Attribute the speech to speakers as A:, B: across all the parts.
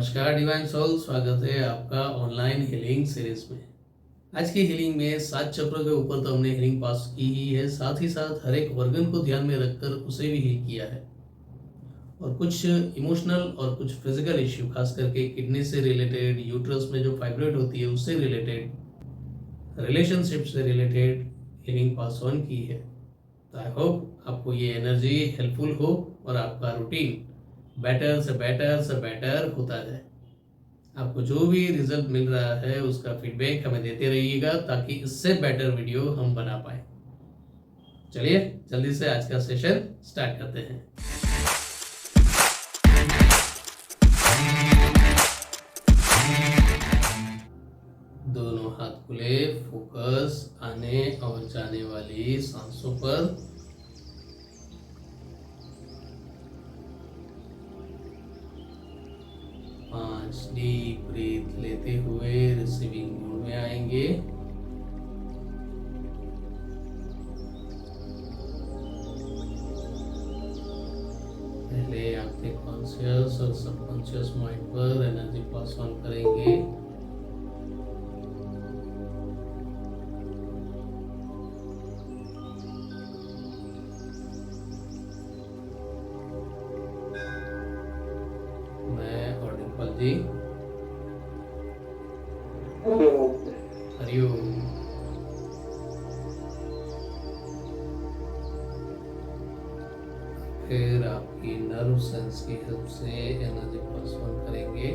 A: नमस्कार divine soul, स्वागत है आपका ऑनलाइन हीलिंग सीरीज में। आज की हीलिंग में 7 चक्रों के ऊपर तो हमने हीलिंग पास की ही है, साथ ही साथ हर एक ऑर्गन को ध्यान में रखकर उसे भी हील किया है। और कुछ इमोशनल और कुछ फिजिकल इश्यू, खास करके किडनी से रिलेटेड, यूट्रस में जो फाइब्रॉइड होती है उससे रिलेटेड, रिलेशनशिप से रिलेटेड हीलिंग पास ऑन की है। तो आई होप आपको ये एनर्जी हेल्पफुल हो और आपका रूटीन बेटर से बेटर होता जाए। आपको जो भी रिजल्ट मिल रहा है उसका फीडबैक हमें देते रहिएगा ताकि इससे बेटर वीडियो हम बना पाए। चलिए जल्दी से आज का सेशन स्टार्ट करते हैं। दोनों हाथ खुले, फोकस आने और जाने वाली सांसों पर। डीप ब्रीथ लेते हुए रिसीविंग मोड में आएंगे। पहले आपके कॉन्शियस और सबकॉन्शियस माइंड पर एनर्जी पास ऑन करेंगे। जी हरिओम। फिर आपकी नर्व सेंस की हेल्प से एनर्जी पास ऑन करेंगे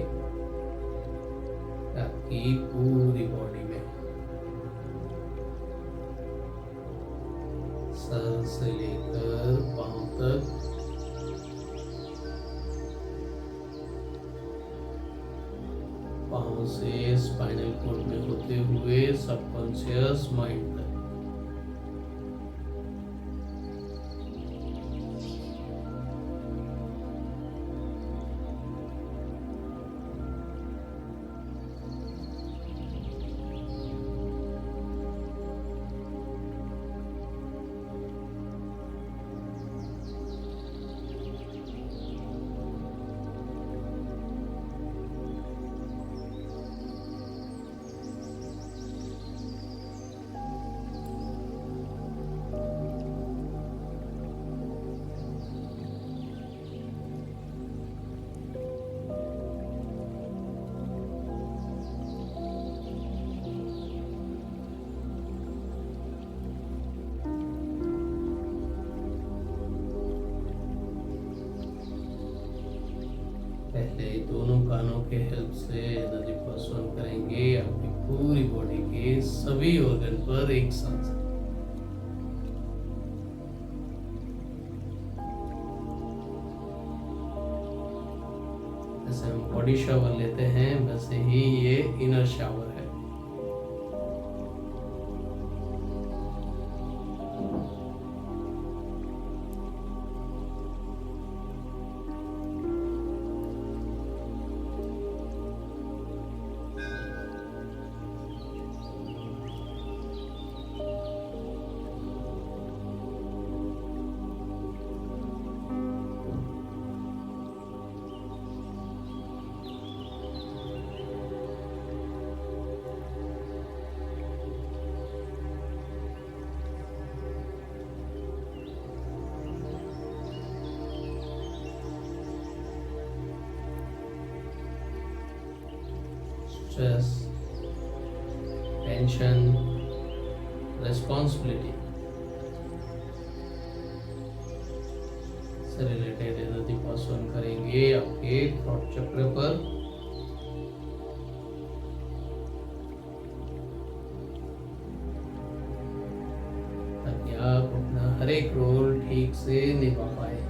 A: आपकी पूरी बॉडी में, सर से लेकर पांव तक। पाँव से स्पाइनल कॉर्ड में होते हुए सबकॉन्शियस माइंड तक। पहले दोनों कानों के हेल्प से एनर्जी पास ऑन करेंगे आपकी पूरी बॉडी के सभी ऑर्गन पर एक साथ। जैसे हम बॉडी शावर लेते हैं वैसे ही ये इनर शावर है। स्ट्रेस, टेंशन, रिस्पॉन्सिबिलिटी से रिलेटेड एनर्जी पास ऑन करेंगे आपके थ्रोट चक्र पर। ताकि आप अपना हर एक रोल ठीक से निभा पाए।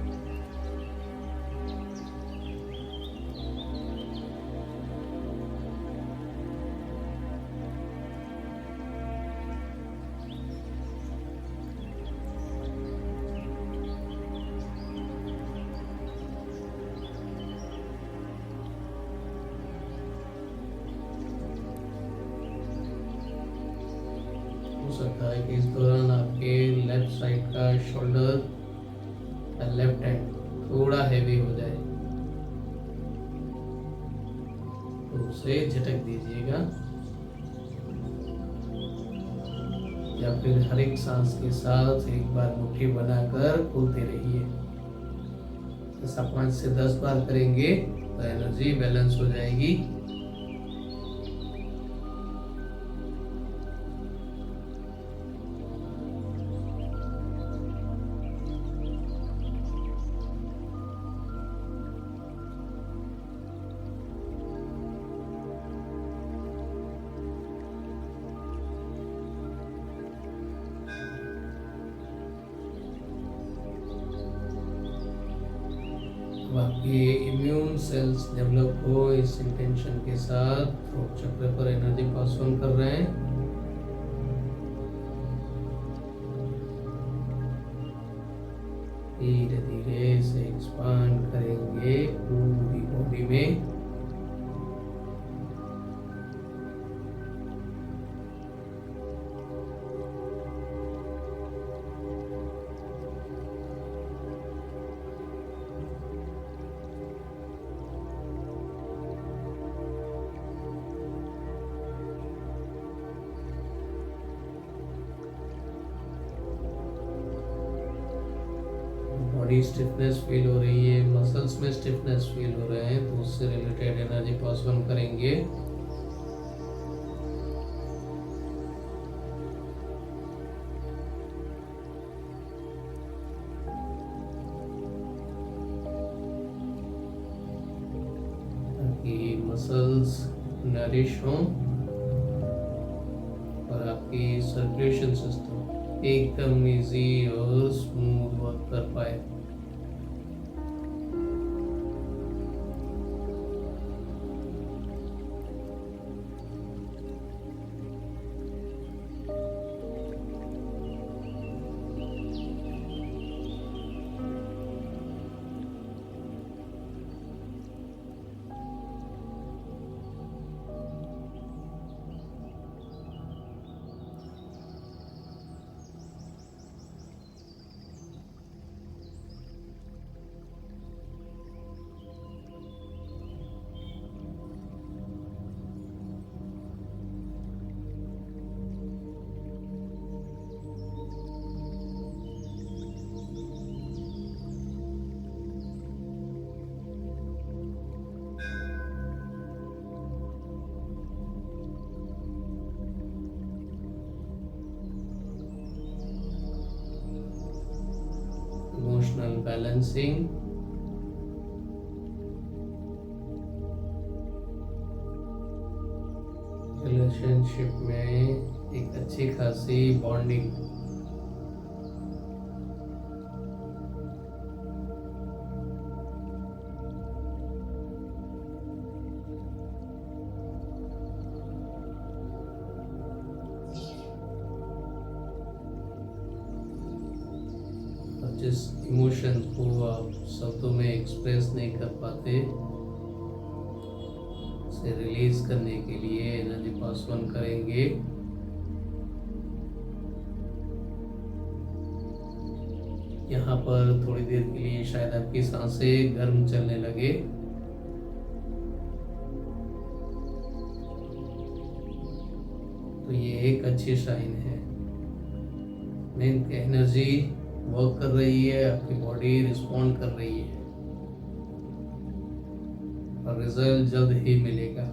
A: हो सकता है कि इस दौरान आपके लेफ्ट साइड का शोल्डर या लेफ्ट हैंड थोड़ा हैवी हो जाए। तो उसे झटक दीजिएगा, या फिर हर एक सांस के साथ एक बार मुट्ठी बनाकर खोलते रहिए। ऐसा 5 से 10 बार करेंगे तो एनर्जी बैलेंस हो जाएगी। आपके इम्यून सेल्स डेवलप हो, इस इंटेंशन के साथ थ्रोट चक्र पर एनर्जी पास ऑन कर रहे हैं। धीरे धीरे इसे एक्सपांड करेंगे पूरी बॉडी में। बॉडी स्टिफनेस फील हो रही है, मसल्स में स्टिफनेस फील हो रहे हैं, तो उससे रिलेटेड एनर्जी पास ऑन करेंगे। ताकि मसल्स नरिश हों और आपकी सर्कुलेशन सिस्टम एकदम इजी और स्मूथ वर्क कर पाए। इमोशनल बैलेंसिंग, रिलेशनशिप में एक अच्छी खासी बॉन्डिंग। जिस इमोशन को आप शब्दों में एक्सप्रेस नहीं कर पाते, उसे रिलीज करने के लिए एनर्जी पास ऑन करेंगे। यहाँ पर थोड़ी देर के लिए शायद आपकी सांसें गर्म चलने लगे। तो ये एक अच्छी साइन है, मीन एनर्जी वर्क कर रही है, आपकी बॉडी रिस्पॉन्ड कर रही है और रिजल्ट जल्द ही मिलेगा।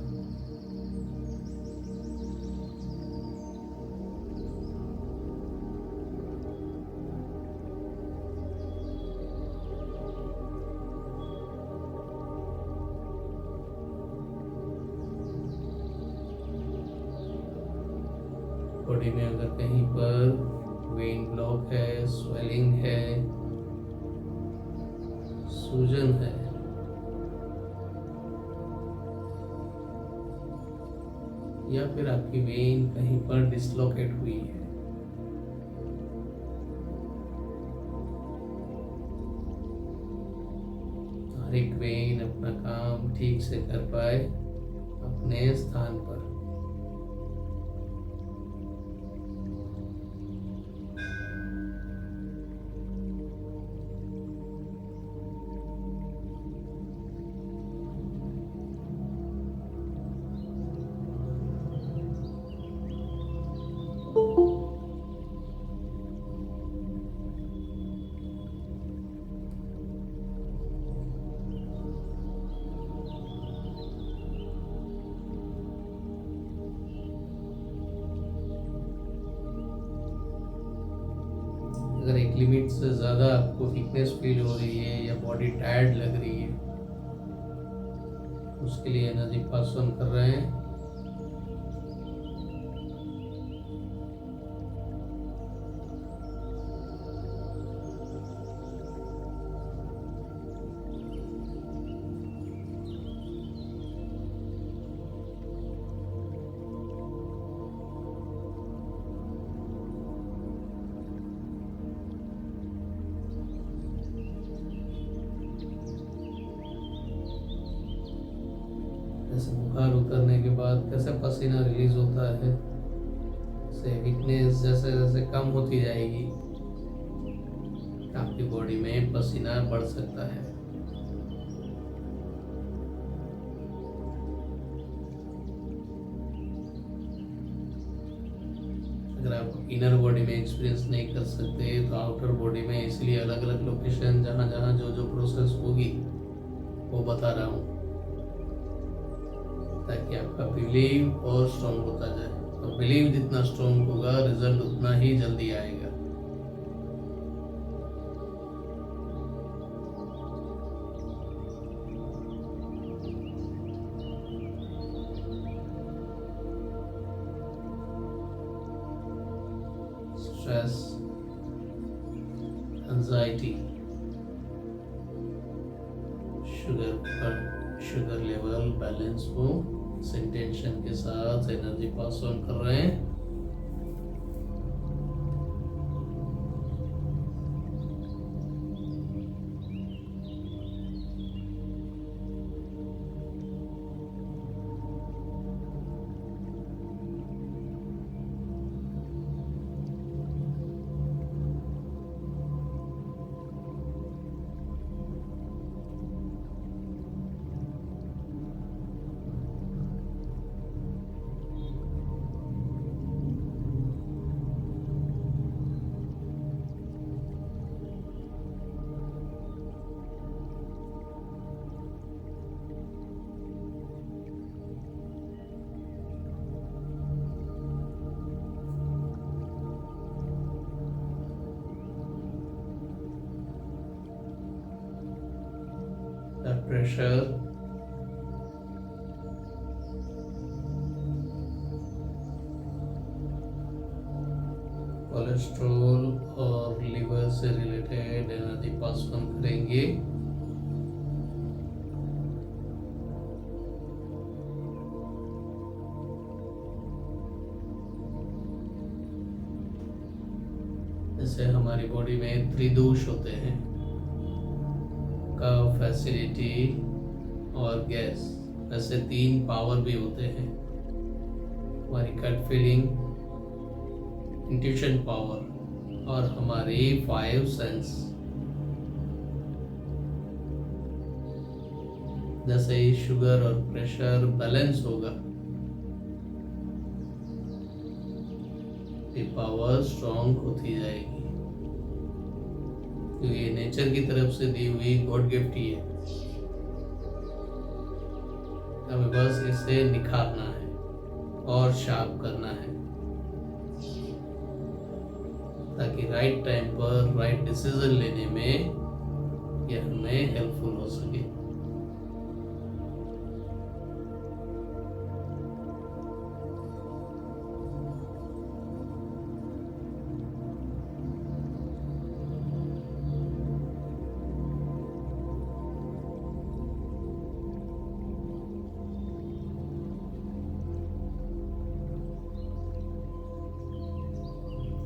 A: बॉडी में अगर कहीं पर वेन ब्लॉक है, स्वेलिंग है, सूजन है, या फिर आपकी वेन कहीं पर डिसलोकेट हुई है, हर एक वेन अपना काम ठीक से कर पाए अपने स्थान पर। एक लिमिट से ज़्यादा आपको वीकनेस फील हो रही है या बॉडी टायर्ड लग रही है, उसके लिए एनर्जी पास ऑन कर रहे हैं। जैसे बुखार उतरने के बाद कैसे पसीना रिलीज होता है, से वीकनेस जैसे जैसे कम होती जाएगी आपकी बॉडी में पसीना बढ़ सकता है। अगर आप इनर बॉडी में एक्सपीरियंस नहीं कर सकते तो आउटर बॉडी में इसलिए अलग अलग लोकेशन जहाँ जहाँ जो जो प्रोसेस होगी वो बता रहा हूँ, ताकि आपका बिलीव और स्ट्रॉन्ग होता जाए। तो बिलीव जितना स्ट्रॉन्ग होगा रिजल्ट उतना ही जल्दी आएगा। Stress, anxiety, sugar level balance हो, इस इंटेंशन के साथ एनर्जी पास ऑन कर रहे हैं। Blood pressure, कोलेस्ट्रॉल और लिवर से रिलेटेड एनर्जी पास ऑन करेंगे। जैसे हमारी बॉडी में त्रिदोष होते हैं, कफ, एसिडिटी और गैस, ऐसे 3 पावर भी होते हैं। हमारी गट फीलिंग, इंट्यूशन पावर और हमारी 5 सेंस। जैसे ही शुगर और प्रेशर बैलेंस होगा, ये पावर स्ट्रॉन्ग होती जाएगी, क्योंकि ये नेचर की तरफ से दी हुई गॉड गिफ्ट ही है। हमें बस इसे निखारना है और शार्प करना है, ताकि राइट टाइम पर राइट डिसीजन लेने में यह हमें हेल्पफुल हो सके।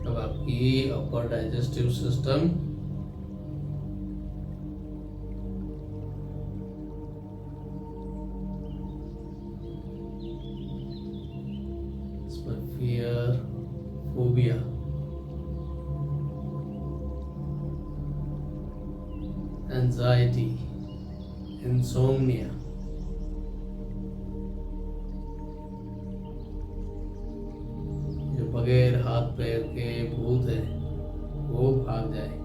A: अब आपकी अपर डाइजेस्टिव सिस्टम, इसमें फियर, फोबिया, एंजाइटी, इंसोम्निया, बगैर हाथ पैर के भूत है वो भाग जाए।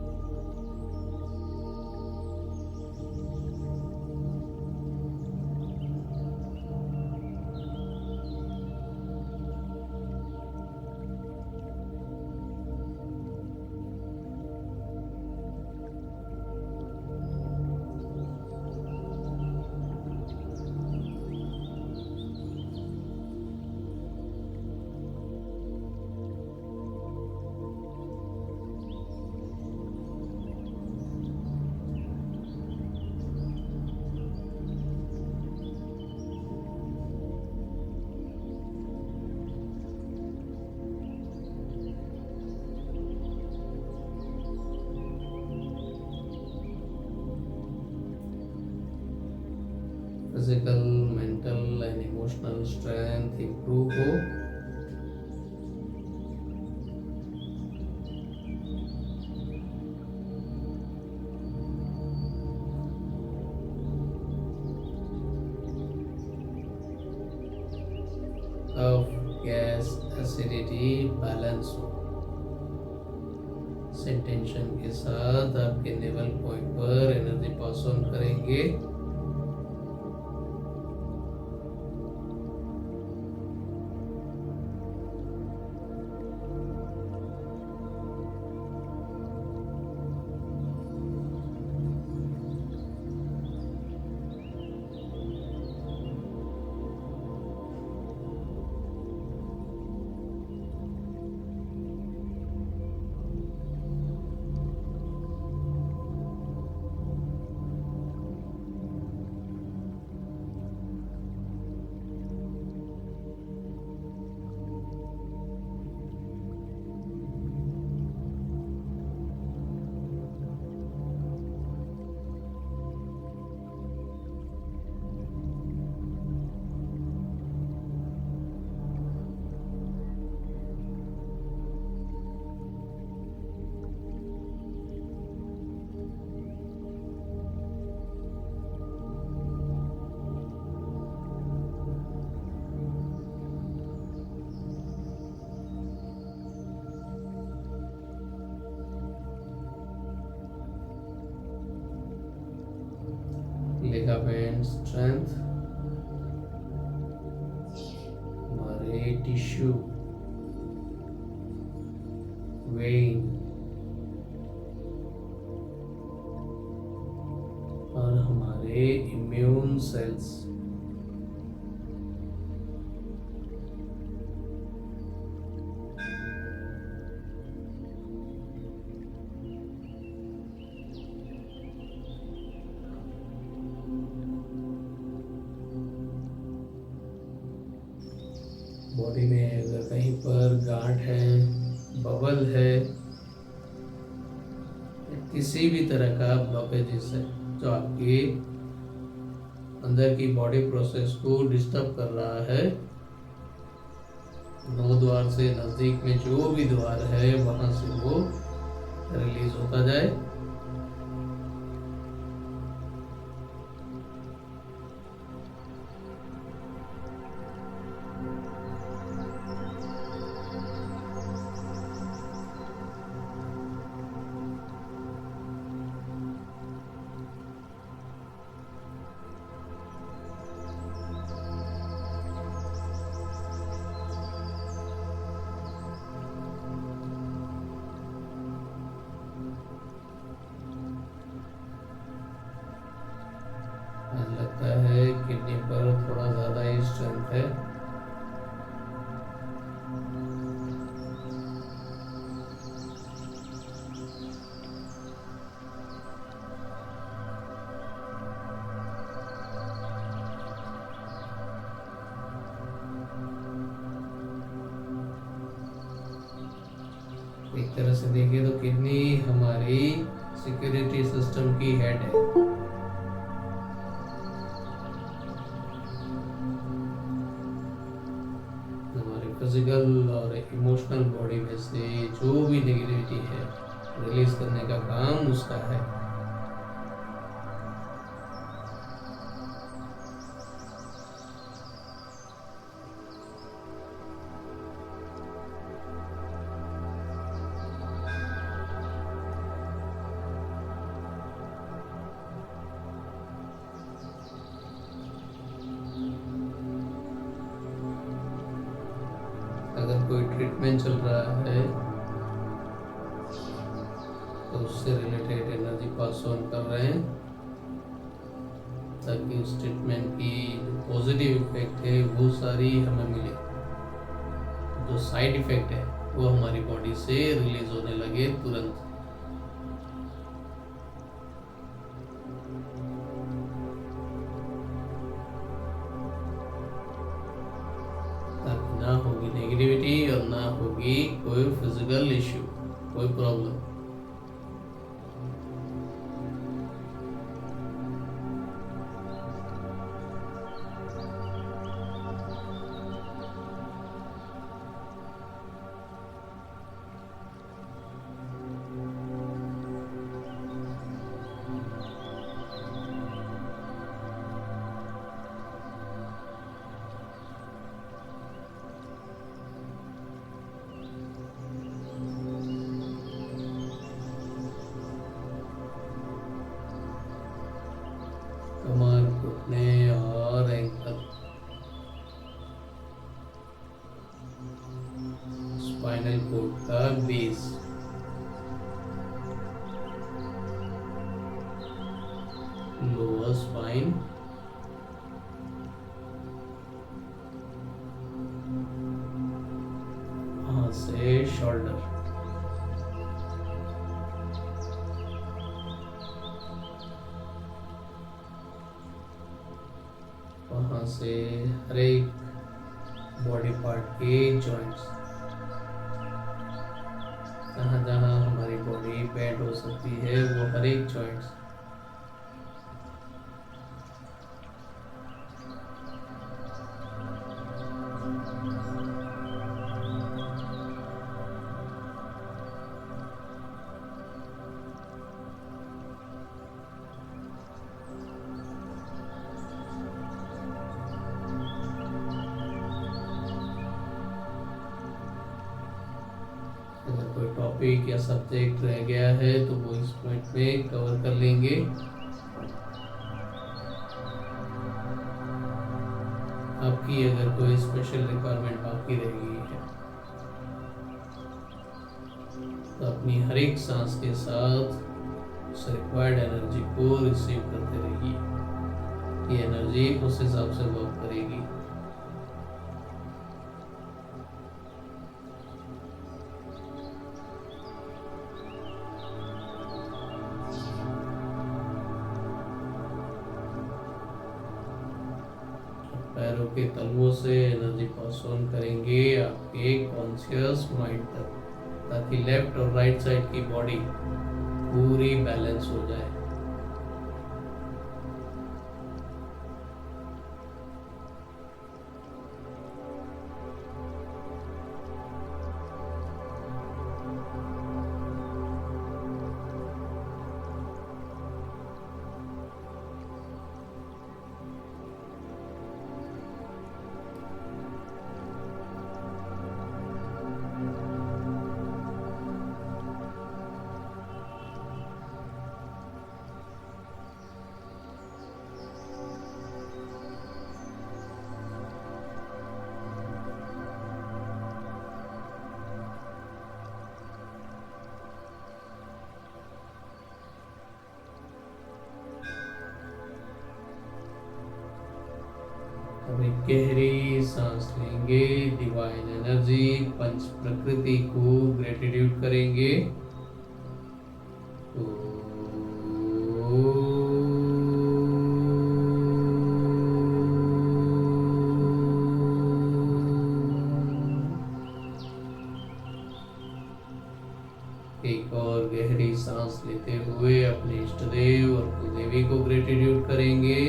A: Physical, mental and emotional strength improve हो। कफ, गैस, एसिडिटी बैलेंस हो। इस इंटेंशन के साथ आपके नेवल पॉइंट पर एनर्जी पास ऑन करेंगे। लिगामेंट स्ट्रेंथ, हमारे टिश्यू, वेन और हमारे इम्यून सेल्स। बॉडी में अगर कहीं पर गांठ है, बबल है, किसी भी तरह का ब्लॉकेजेस है जो आपके अंदर की बॉडी प्रोसेस को डिस्टर्ब कर रहा है, 9 द्वार से नज़दीक में जो भी द्वार है वहां से वो रिलीज होता जाए। लगता है किडनी पर थोड़ा ज़्यादा ही स्ट्रेंथ है। एक तरह से देखें तो किडनी हमारी सिक्योरिटी सिस्टम की हेड है। फिजिकल और इमोशनल बॉडी में से जो भी नेगेटिविटी है रिलीज करने का काम उसका है। अगर कोई ट्रीटमेंट चल रहा है तो उससे रिलेटेड एनर्जी पास ऑन कर रहे हैं ताकि उस ट्रीटमेंट की जो पॉजिटिव इफेक्ट है वो सारी हमें मिले, जो साइड इफेक्ट है वो हमारी बॉडी से रिलीज होने लगे तुरंत। ना होगी नेगेटिविटी और ना होगी कोई फिजिकल इश्यू, कोई प्रॉब्लम। स्पाइनल कोड का बेस। लोअर स्पाइन, वहां से शोल्डर, वहां से हर एक बॉडी पार्ट के जॉइंट्स, जहाँ जहाँ हमारी बॉडी बेंड हो सकती है वो हर एक जॉइंट्स, अगर कोई टॉपिक या सब्जेक्ट रह गया है तो वो इस पॉइंट में कवर कर लेंगे। आपकी अगर कोई स्पेशल रिक्वायरमेंट बाकी रह गई है तो अपनी हर एक सांस के साथ उस रिक्वायर्ड एनर्जी को रिसीव करते रहिए। ये एनर्जी उस हिसाब से वर्क करेगी। पैरों के तलवों से एनर्जी पास ऑन करेंगे आपके कॉन्शियस माइंड तक, ताकि लेफ्ट और राइट साइड की बॉडी पूरी बैलेंस हो जाए। अब एक गहरी सांस लेंगे, डिवाइन एनर्जी पंच प्रकृति को ग्रेटिट्यूड करेंगे। एक और गहरी सांस लेते हुए अपने इष्ट देव और कुलदेवी को ग्रेटिट्यूड करेंगे।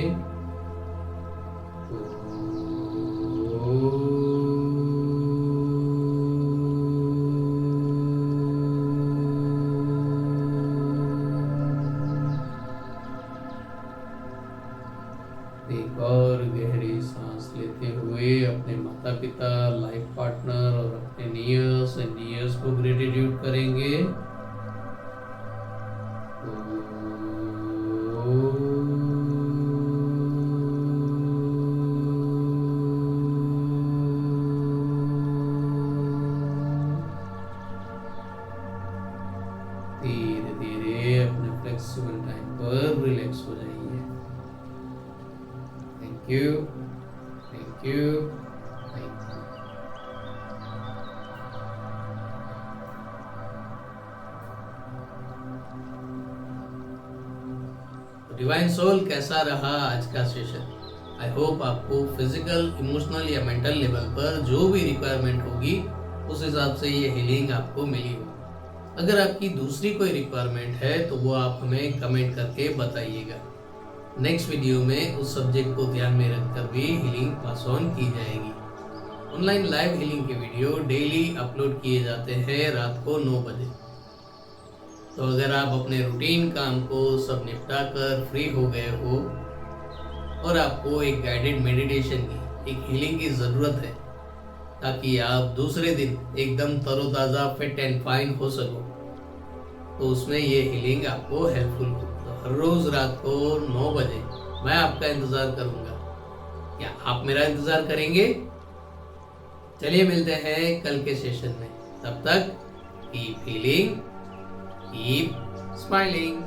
A: एक और गहरी सांस लेते हुए अपने माता पिता, लाइफ पार्टनर और अपने नियर्स एंड डियर्स को ग्रेटिट्यूड करेंगे। धीरे धीरे अपने फ्लेक्सिबल टाइम पर रिलैक्स हो जाइए। Thank you, thank you, thank you. Divine soul, कैसा रहा आज का सेशन? आई होप आपको फिजिकल, इमोशनल या मेंटल लेवल पर जो भी रिक्वायरमेंट होगी उस हिसाब से ये हीलिंग आपको मिली हो। अगर आपकी दूसरी कोई रिक्वायरमेंट है तो वो आप हमें कमेंट करके बताइएगा। नेक्स्ट वीडियो में उस सब्जेक्ट को ध्यान में रखकर भी हीलिंग पास ऑन की जाएगी। ऑनलाइन लाइव हीलिंग के वीडियो डेली अपलोड किए जाते हैं रात को 9 बजे। तो अगर आप अपने रूटीन काम को सब निपटा कर फ्री हो गए हो और आपको एक गाइडेड मेडिटेशन की, एक हीलिंग की ज़रूरत है ताकि आप दूसरे दिन एकदम तरोताज़ा, फिट एंड फाइन हो सको, तो उसमें ये हीलिंग आपको हेल्पफुल हो। तो हर रोज़ रात को 9 बजे मैं आपका इंतज़ार करूँगा। क्या आप मेरा इंतज़ार करेंगे? चलिए मिलते हैं कल के सेशन में। तब तक कीप हीलिंग, कीप स्माइलिंग।